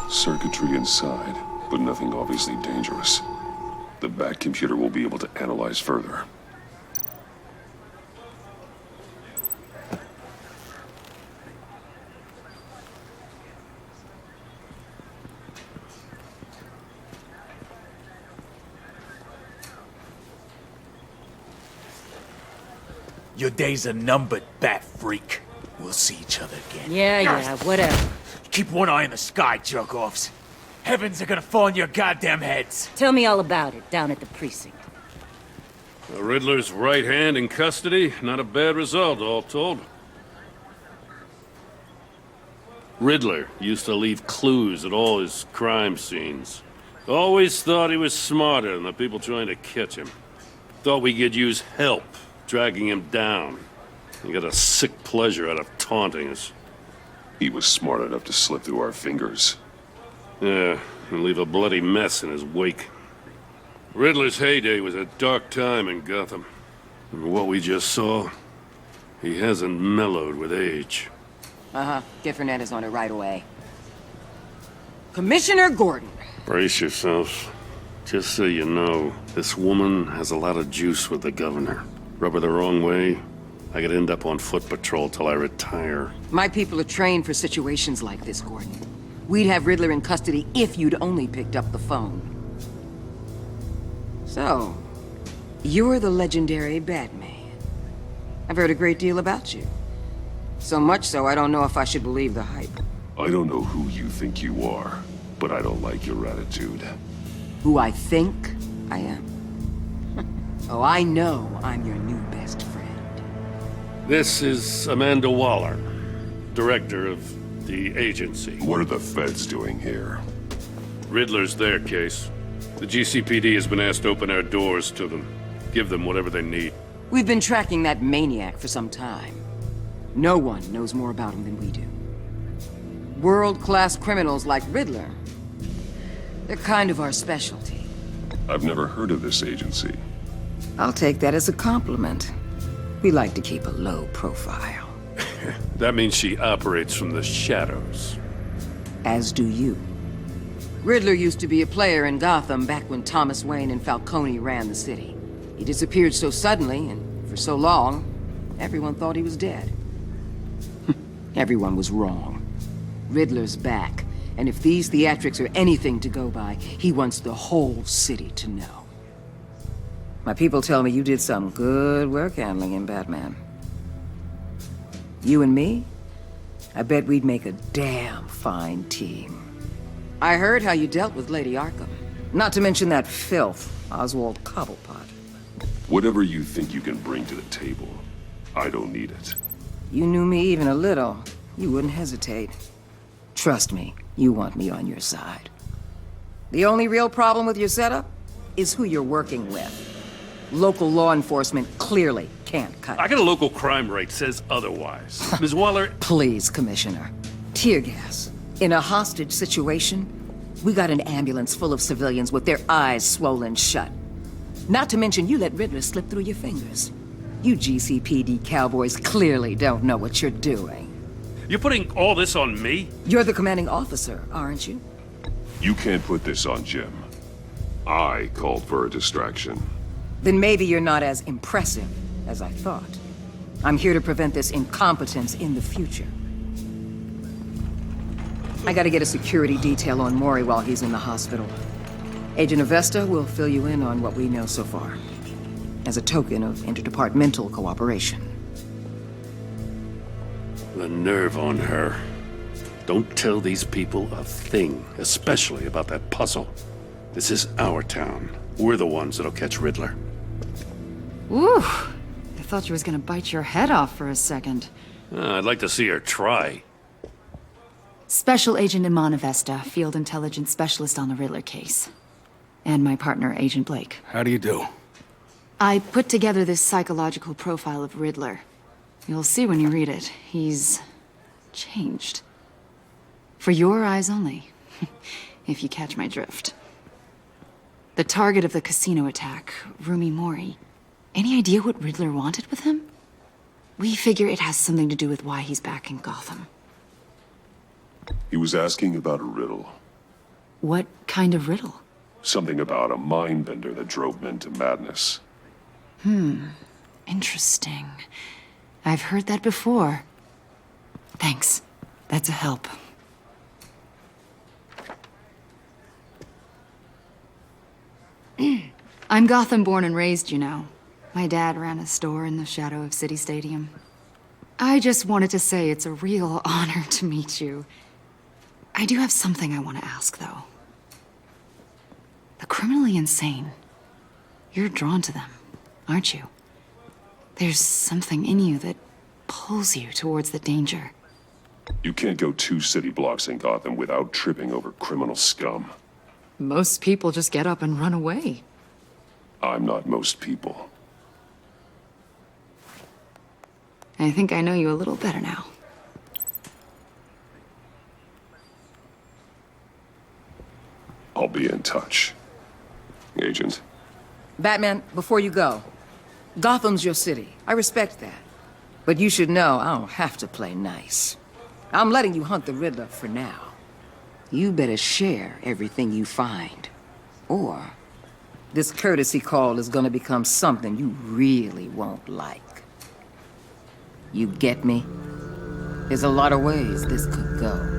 Circuitry inside, but nothing obviously dangerous. The back computer will be able to analyze further. Your days are numbered, bat freak. We'll see each other again. Yeah, whatever. Keep one eye in the sky, jerk-offs. Heavens are gonna fall on your goddamn heads. Tell me all about it down at the precinct. The Riddler's right hand in custody, not a bad result, all told. Riddler used to leave clues at all his crime scenes. Always thought he was smarter than the people trying to catch him. Thought we could use help, dragging him down. He got a sick pleasure out of taunting us. He was smart enough to slip through our fingers. Yeah, and leave a bloody mess in his wake. Riddler's heyday was a dark time in Gotham. And what we just saw, he hasn't mellowed with age. Get Fernandez on it right away. Commissioner Gordon. Brace yourselves. Just so you know, this woman has a lot of juice with the governor. Rub her the wrong way, I could end up on foot patrol till I retire. My people are trained for situations like this, Gordon. We'd have Riddler in custody if you'd only picked up the phone. So, you're the legendary Batman. I've heard a great deal about you. So much so, I don't know if I should believe the hype. I don't know who you think you are, but I don't like your attitude. Who I think I am? Oh, I know I'm your new best friend. This is Amanda Waller, director of the agency. What are the feds doing here? Riddler's their case. The GCPD has been asked to open our doors to them. Give them whatever they need. We've been tracking that maniac for some time. No one knows more about him than we do. World-class criminals like Riddler. They're kind of our specialty. I've never heard of this agency. I'll take that as a compliment. We like to keep a low profile. That means she operates from the shadows. As do you. Riddler used to be a player in Gotham back when Thomas Wayne and Falcone ran the city. He disappeared so suddenly and for so long, everyone thought he was dead. Everyone was wrong. Riddler's back, and if these theatrics are anything to go by, he wants the whole city to know. My people tell me you did some good work handling him, Batman. You and me? I bet we'd make a damn fine team. I heard how you dealt with Lady Arkham. Not to mention that filth, Oswald Cobblepot. Whatever you think you can bring to the table, I don't need it. You knew me even a little, you wouldn't hesitate. Trust me, you want me on your side. The only real problem with your setup is who you're working with. Local law enforcement clearly can't cut it. I got a local crime rate says otherwise. Ms. Waller... Please, Commissioner. Tear gas. In a hostage situation, we got an ambulance full of civilians with their eyes swollen shut. Not to mention you let Riddler slip through your fingers. You GCPD cowboys clearly don't know what you're doing. You're putting all this on me? You're the commanding officer, aren't you? You can't put this on Jim. I called for a distraction. Then maybe you're not as impressive as I thought. I'm here to prevent this incompetence in the future. I gotta get a security detail on Maury while he's in the hospital. Agent Avesta will fill you in on what we know so far, as a token of interdepartmental cooperation. The nerve on her. Don't tell these people a thing, especially about that puzzle. This is our town. We're the ones that'll catch Riddler. Ooh, I thought you was gonna bite your head off for a second. I'd like to see her try. Special Agent Iman Avesta, Field Intelligence Specialist on the Riddler case. And my partner, Agent Blake. How do you do? I put together this psychological profile of Riddler. You'll see when you read it. He's changed. For your eyes only. if you catch my drift. The target of the casino attack, Rumi Mori. Any idea what Riddler wanted with him? We figure it has something to do with why he's back in Gotham. He was asking about a riddle. What kind of riddle? Something about a mind bender that drove men to madness. Interesting. I've heard that before. Thanks. That's a help. I'm Gotham born and raised, you know. My dad ran a store in the shadow of City Stadium. I just wanted to say it's a real honor to meet you. I do have something I want to ask, though. The criminally insane. You're drawn to them, aren't you? There's something in you that pulls you towards the danger. You can't go 2 city blocks in Gotham without tripping over criminal scum. Most people just get up and run away. I'm not most people. I think I know you a little better now. I'll be in touch. Agent. Batman, before you go, Gotham's your city. I respect that. But you should know I don't have to play nice. I'm letting you hunt the Riddler for now. You better share everything you find. Or this courtesy call is gonna become something you really won't like. You get me? There's a lot of ways this could go.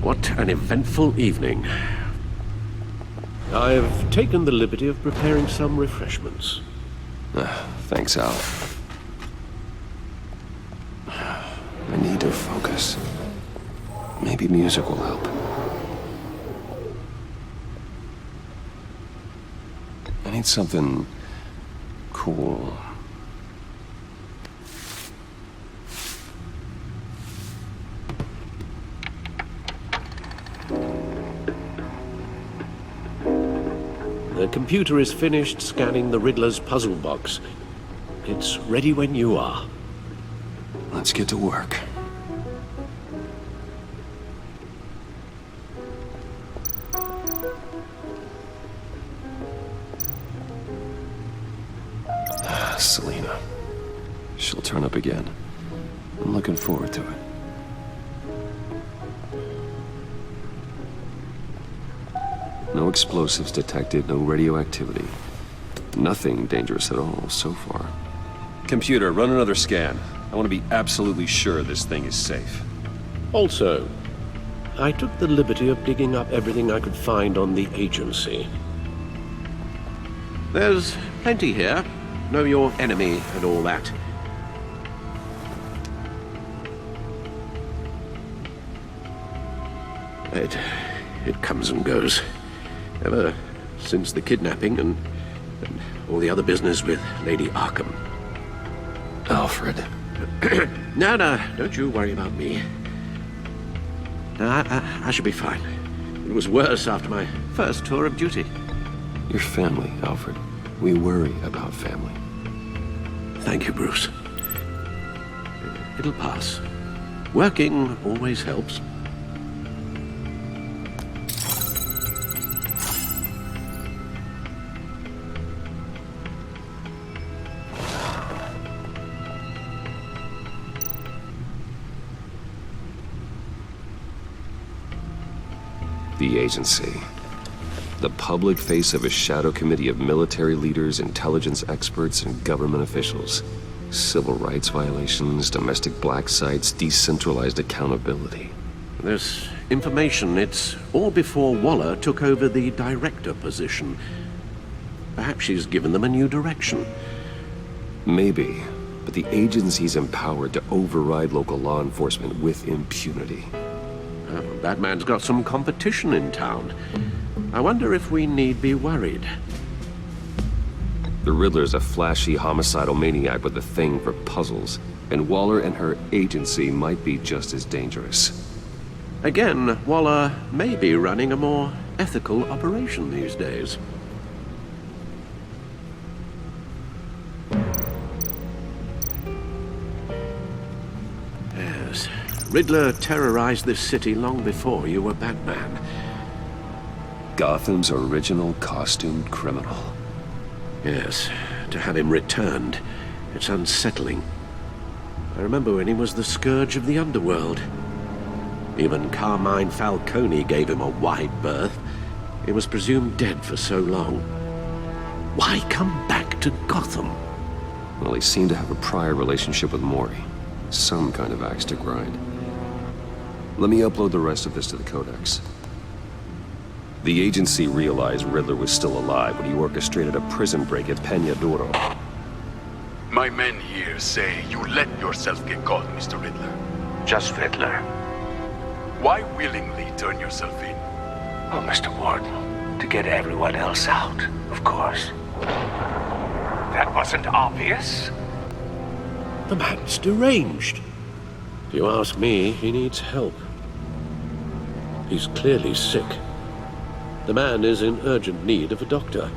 What an eventful evening. I've taken the liberty of preparing some refreshments. Thanks, Al. I need to focus. Maybe music will help. I need something cool. The computer is finished scanning the Riddler's puzzle box. It's ready when you are. Let's get to work. Selena. She'll turn up again. I'm looking forward to it. No explosives detected, no radioactivity. Nothing dangerous at all so far. Computer, run another scan. I want to be absolutely sure this thing is safe. Also, I took the liberty of digging up everything I could find on the agency. There's plenty here. Know your enemy and all that. It comes and goes. Ever since the kidnapping and all the other business with Lady Arkham. Alfred. No, don't you worry about me. No, I should be fine. It was worse after my first tour of duty. Your family, Alfred. We worry about family. Thank you, Bruce. It'll pass. Working always helps. The agency. The public face of a shadow committee of military leaders, intelligence experts, and government officials. Civil rights violations, domestic black sites, decentralized accountability. This information, it's all before Waller took over the director position. Perhaps she's given them a new direction. Maybe, but the agency's empowered to override local law enforcement with impunity. Batman's got some competition in town. I wonder if we need be worried. The Riddler's a flashy homicidal maniac with a thing for puzzles, and Waller and her agency might be just as dangerous. Again, Waller may be running a more ethical operation these days. Yes, Riddler terrorized this city long before you were Batman. Gotham's original costumed criminal. Yes, to have him returned, it's unsettling. I remember when he was the scourge of the underworld. Even Carmine Falcone gave him a wide berth. He was presumed dead for so long. Why come back to Gotham? Well, he seemed to have a prior relationship with Mori. Some kind of axe to grind. Let me upload the rest of this to the Codex. The agency realized Riddler was still alive when he orchestrated a prison break at Peña Duro. My men here say you let yourself get caught, Mr. Riddler. Just Riddler. Why willingly turn yourself in? Oh, Mr. Warden, to get everyone else out, of course. That wasn't obvious. The man's deranged. If you ask me, he needs help. He's clearly sick. The man is in urgent need of a doctor.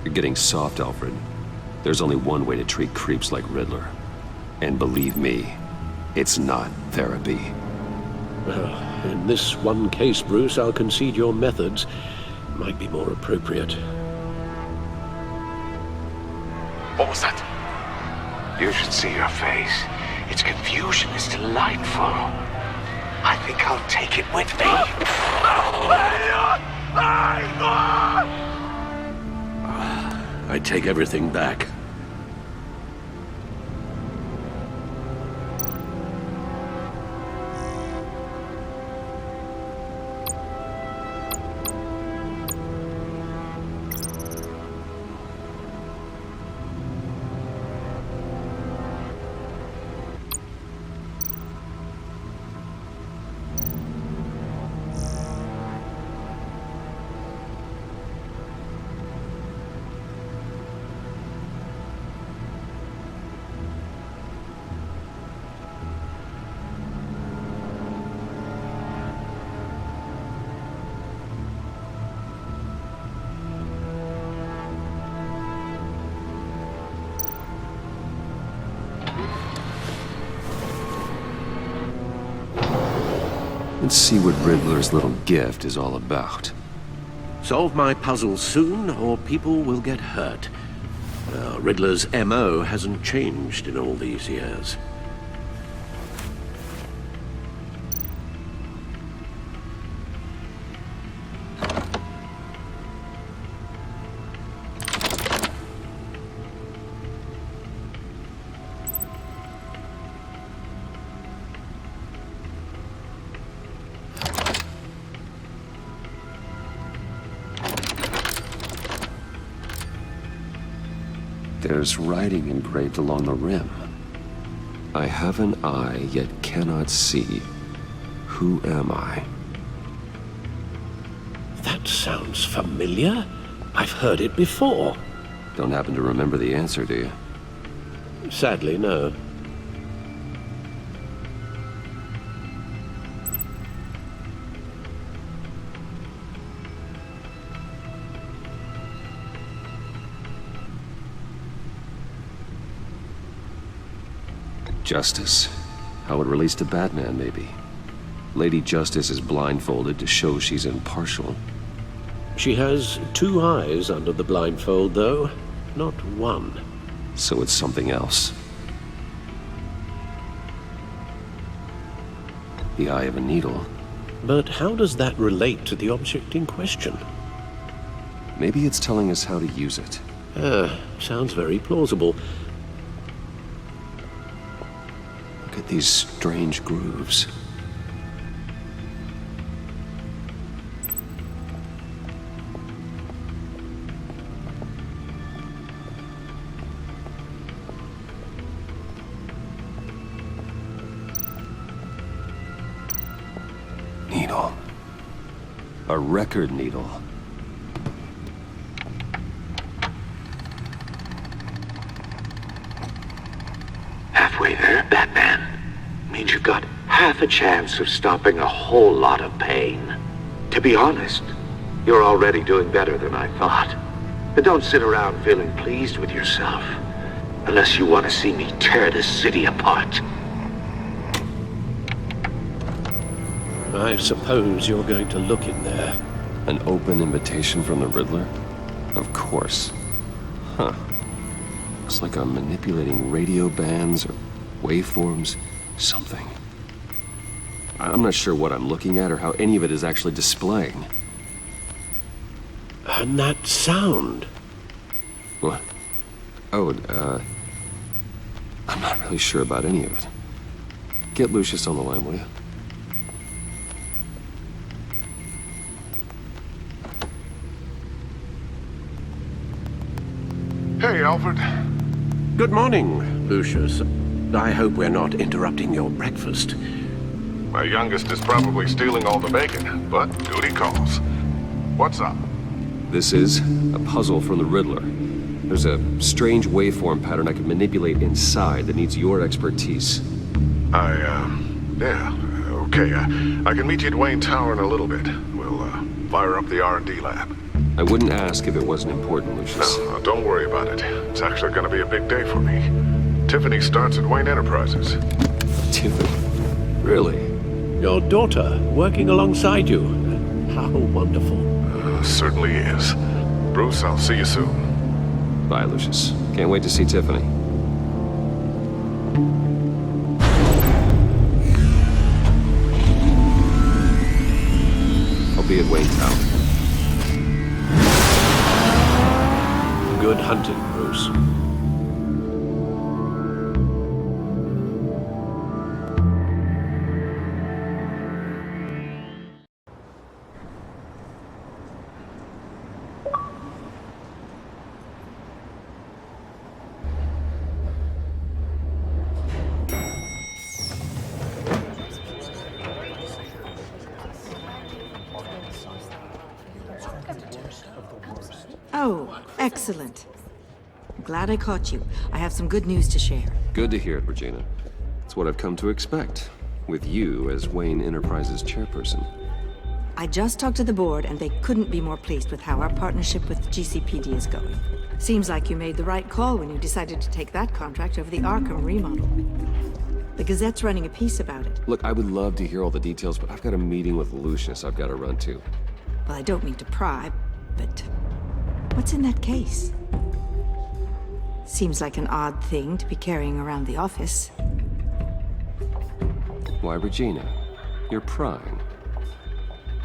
You're getting soft, Alfred. There's only one way to treat creeps like Riddler. And believe me, it's not therapy. Well, in this one case, Bruce, I'll concede your methods might be more appropriate. What was that? You should see her face. Its confusion is delightful. I think I'll take it with me. I take everything back. Let's see what Riddler's little gift is all about. Solve my puzzle soon, or people will get hurt. Riddler's MO hasn't changed in all these years. There's writing engraved along the rim. I have an eye, yet cannot see. Who am I? That sounds familiar. I've heard it before. Don't happen to remember the answer, do you? Sadly, no. Justice. How it relates to Batman, maybe. Lady Justice is blindfolded to show she's impartial. She has two eyes under the blindfold, though, not one. So it's something else. The eye of a needle. But how does that relate to the object in question? Maybe it's telling us how to use it. Sounds very plausible. Look at these strange grooves. A record needle. Halfway there, Batman. Means you've got half a chance of stopping a whole lot of pain. To be honest, you're already doing better than I thought. But don't sit around feeling pleased with yourself. Unless you want to see me tear this city apart. I suppose you're going to look in there. An open invitation from the Riddler? Of course. Huh. Looks like I'm manipulating radio bands or waveforms, something. I'm not sure what I'm looking at or how any of it is actually displaying. And that sound. What? Oh, I'm not really sure about any of it. Get Lucius on the line, will you? Hey, Alfred. Good morning, Lucius. I hope we're not interrupting your breakfast. My youngest is probably stealing all the bacon, but duty calls. What's up? This is a puzzle from the Riddler. There's a strange waveform pattern I can manipulate inside that needs your expertise. Yeah, okay. I can meet you at Wayne Tower in a little bit. We'll, fire up the R&D lab. I wouldn't ask if it wasn't important, Lucius. No, don't worry about it. It's actually gonna be a big day for me. Tiffany starts at Wayne Enterprises. Tiffany? Really? Your daughter working alongside you. How wonderful. Certainly is. Bruce, I'll see you soon. Bye, Lucius. Can't wait to see Tiffany. I'll be at Wayne Tower. Good hunting, Bruce. Oh, excellent. I'm glad I caught you. I have some good news to share. Good to hear it, Regina. It's what I've come to expect, with you as Wayne Enterprises chairperson. I just talked to the board, and they couldn't be more pleased with how our partnership with GCPD is going. Seems like you made the right call when you decided to take that contract over the Arkham remodel. The Gazette's running a piece about it. Look, I would love to hear all the details, but I've got a meeting with Lucius I've got to run to. Well, I don't mean to pry, but what's in that case? Seems like an odd thing to be carrying around the office. Why, Regina? You're prying.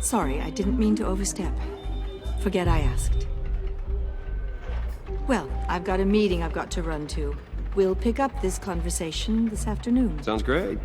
Sorry, I didn't mean to overstep. Forget I asked. Well, I've got a meeting I've got to run to. We'll pick up this conversation this afternoon. Sounds great.